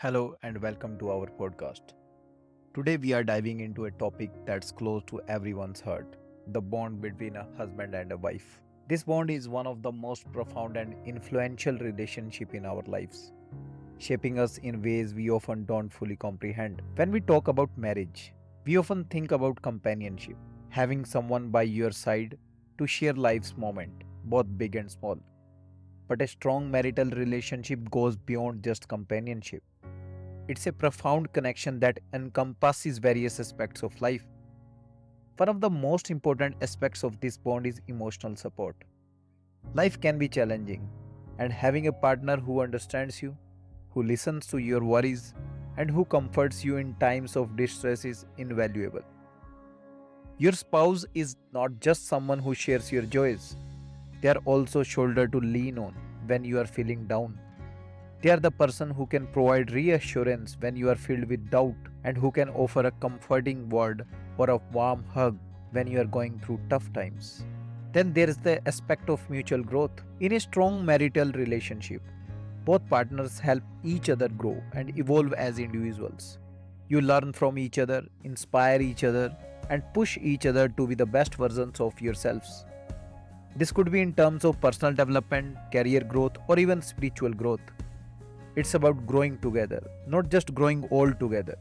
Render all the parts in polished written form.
Hello and welcome to our podcast. Today we are diving into a topic that's close to everyone's heart, the bond between a husband and a wife. This bond is one of the most profound and influential relationship in our lives, shaping us in ways we often don't fully comprehend. When we talk about marriage, we often think about companionship, having someone by your side to share life's moment, both big and small. But a strong marital relationship goes beyond just companionship. It's a profound connection that encompasses various aspects of life. One of the most important aspects of this bond is emotional support. Life can be challenging, and having a partner who understands you, who listens to your worries, and who comforts you in times of distress is invaluable. Your spouse is not just someone who shares your joys, they are also a shoulder to lean on when you are feeling down. They are the person who can provide reassurance when you are filled with doubt and who can offer a comforting word or a warm hug when you are going through tough times. Then there is the aspect of mutual growth. In a strong marital relationship, both partners help each other grow and evolve as individuals. You learn from each other, inspire each other, and push each other to be the best versions of yourselves. This could be in terms of personal development, career growth, or even spiritual growth. It's about growing together, not just growing old together.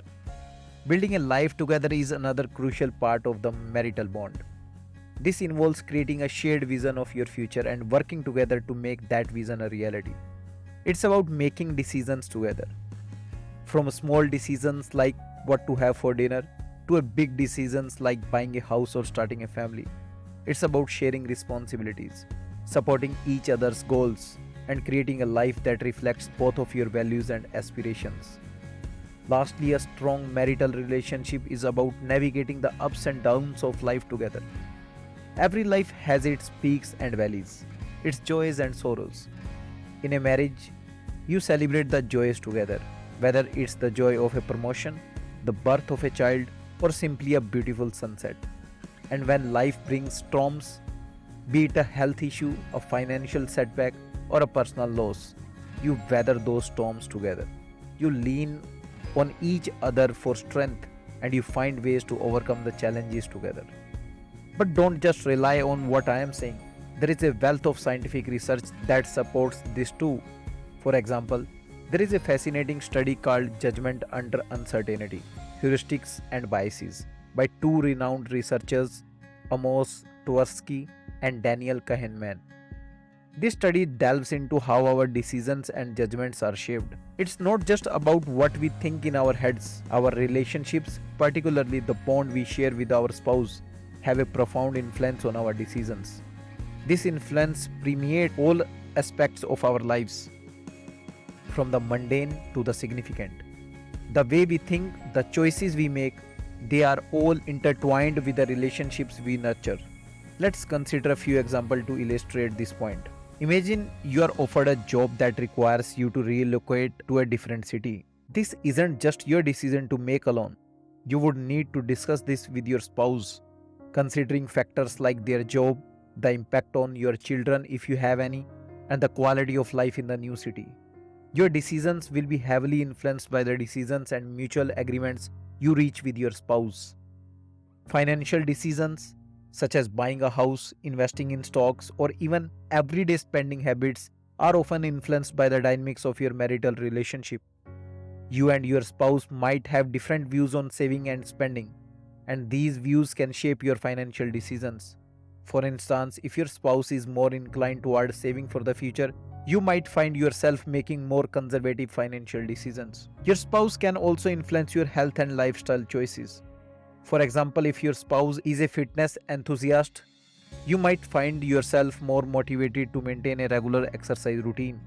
Building a life together is another crucial part of the marital bond. This involves creating a shared vision of your future and working together to make that vision a reality. It's about making decisions together, from small decisions like what to have for dinner to a big decisions like buying a house or starting a family. It's about sharing responsibilities, supporting each other's goals, and creating a life that reflects both of your values and aspirations. Lastly, a strong marital relationship is about navigating the ups and downs of life together. Every life has its peaks and valleys, its joys and sorrows. In a marriage, you celebrate the joys together, whether it's the joy of a promotion, the birth of a child, or simply a beautiful sunset. And when life brings storms, be it a health issue, a financial setback, or a personal loss, you weather those storms together. You lean on each other for strength and you find ways to overcome the challenges together. But don't just rely on what I am saying. There is a wealth of scientific research that supports this too. For example, there is a fascinating study called Judgment Under Uncertainty, Heuristics and Biases by two renowned researchers, Amos Tversky and Daniel Kahneman. This study delves into how our decisions and judgments are shaped. It's not just about what we think in our heads. Our relationships, particularly the bond we share with our spouse, have a profound influence on our decisions. This influence permeates all aspects of our lives, from the mundane to the significant. The way we think, the choices we make, they are all intertwined with the relationships we nurture. Let's consider a few examples to illustrate this point. Imagine you are offered a job that requires you to relocate to a different city. This isn't just your decision to make alone. You would need to discuss this with your spouse, considering factors like their job, the impact on your children if you have any, and the quality of life in the new city. Your decisions will be heavily influenced by the decisions and mutual agreements you reach with your spouse. Financial decisions, such as buying a house, investing in stocks, or even everyday spending habits, are often influenced by the dynamics of your marital relationship. You and your spouse might have different views on saving and spending, and these views can shape your financial decisions. For instance, if your spouse is more inclined toward saving for the future, you might find yourself making more conservative financial decisions. Your spouse can also influence your health and lifestyle choices. For example, if your spouse is a fitness enthusiast, you might find yourself more motivated to maintain a regular exercise routine.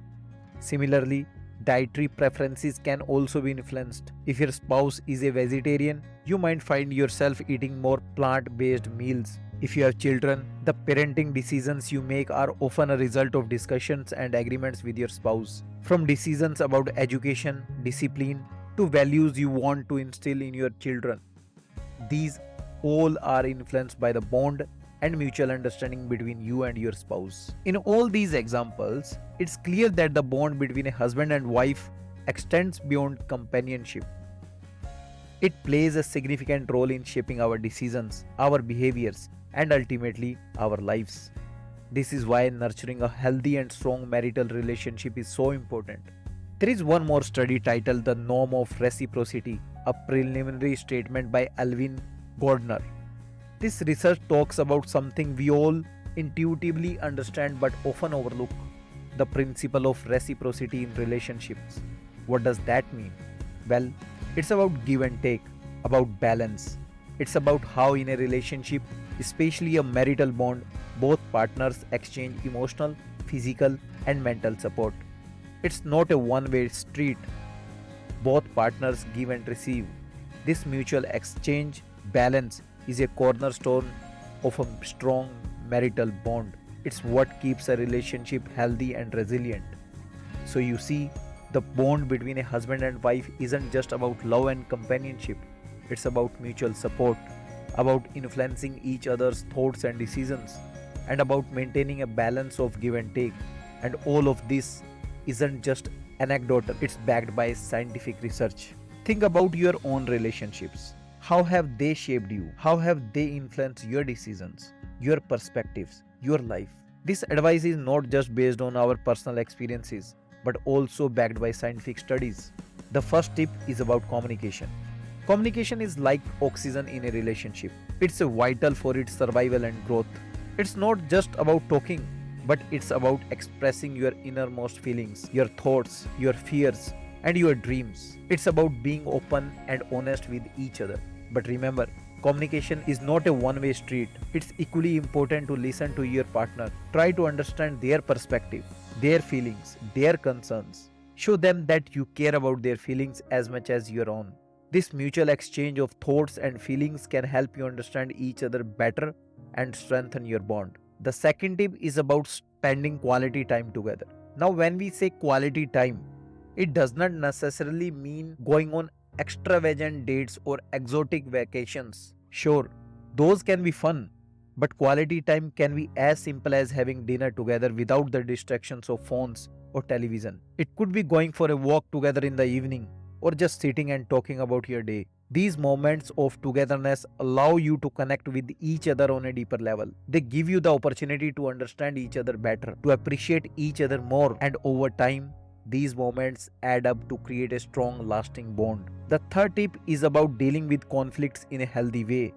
Similarly, dietary preferences can also be influenced. If your spouse is a vegetarian, you might find yourself eating more plant based meals. If you have children, the parenting decisions you make are often a result of discussions and agreements with your spouse. From decisions about education, discipline, to values you want to instill in your children. These all are influenced by the bond and mutual understanding between you and your spouse. In all these examples, it's clear that the bond between a husband and wife extends beyond companionship. It plays a significant role in shaping our decisions, our behaviors, and ultimately our lives. This is why nurturing a healthy and strong marital relationship is so important. There is one more study titled The Norm of Reciprocity, a preliminary statement by Alvin Gardner. This research talks about something we all intuitively understand but often overlook: the principle of reciprocity in relationships. What does that mean? Well, it's about give and take, about balance. It's about how, in a relationship, especially a marital bond, both partners exchange emotional, physical, and mental support. It's not a one way street. Both partners give and receive. This mutual exchange balance is a cornerstone of a strong marital bond. It's what keeps a relationship healthy and resilient. So, you see, the bond between a husband and wife isn't just about love and companionship, it's about mutual support, about influencing each other's thoughts and decisions, and about maintaining a balance of give and take. And all of this isn't just anecdotal, it's backed by scientific research. Think about your own relationships. How have they shaped you? How have they influenced your decisions, your perspectives, your life? This advice is not just based on our personal experiences, but also backed by scientific studies. The first tip is about communication. Communication is like oxygen in a relationship. It's vital for its survival and growth. It's not just about talking, but it's about expressing your innermost feelings, your thoughts, your fears, and your dreams. It's about being open and honest with each other. But remember, communication is not a one-way street. It's equally important to listen to your partner. Try to understand their perspective, their feelings, their concerns. Show them that you care about their feelings as much as your own. This mutual exchange of thoughts and feelings can help you understand each other better and strengthen your bond. The second tip is about spending quality time together. Now, when we say quality time, it does not necessarily mean going on extravagant dates or exotic vacations. Sure, those can be fun, but quality time can be as simple as having dinner together without the distractions of phones or television. It could be going for a walk together in the evening or just sitting and talking about your day. These moments of togetherness allow you to connect with each other on a deeper level. They give you the opportunity to understand each other better, to appreciate each other more, and over time, these moments add up to create a strong, lasting bond. The third tip is about dealing with conflicts in a healthy way.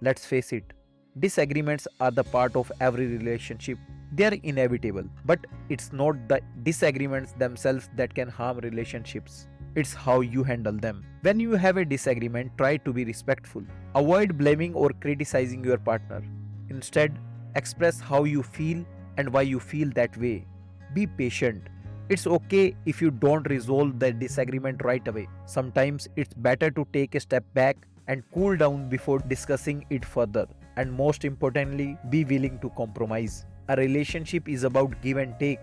Let's face it, disagreements are the part of every relationship. They are inevitable, but it's not the disagreements themselves that can harm relationships. It's how you handle them. When you have a disagreement, try to be respectful. Avoid blaming or criticizing your partner. Instead, express how you feel and why you feel that way. Be patient. It's okay if you don't resolve the disagreement right away. Sometimes it's better to take a step back and cool down before discussing it further. And most importantly, be willing to compromise. A relationship is about give and take.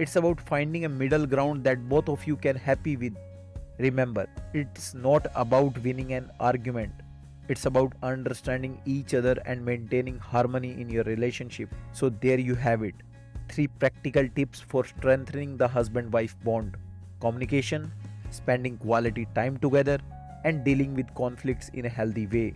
It's about finding a middle ground that both of you can happy with. Remember, it's not about winning an argument. It's about understanding each other and maintaining harmony in your relationship. So there you have it. 3 practical tips for strengthening the husband-wife bond: communication, spending quality time together, and dealing with conflicts in a healthy way.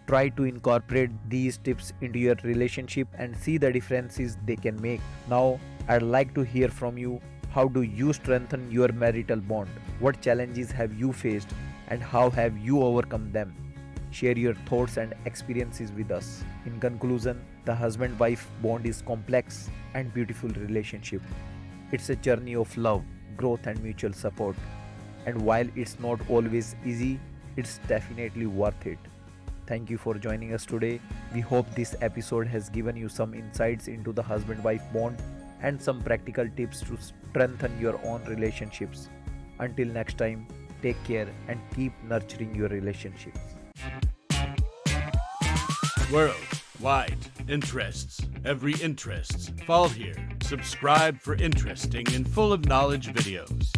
Try to incorporate these tips into your relationship and see the differences they can make. Now, I'd like to hear from you. How do you strengthen your marital bond? What challenges have you faced and how have you overcome them? Share your thoughts and experiences with us. In conclusion, the husband-wife bond is complex and beautiful relationship. It's a journey of love, growth and mutual support. And while it's not always easy, it's definitely worth it. Thank you for joining us today. We hope this episode has given you some insights into the husband-wife bond and some practical tips to strengthen your own relationships. Until next time, take care and keep nurturing your relationships. Worldwide interests. Every interest. Follow here. Subscribe for interesting and full of knowledge videos.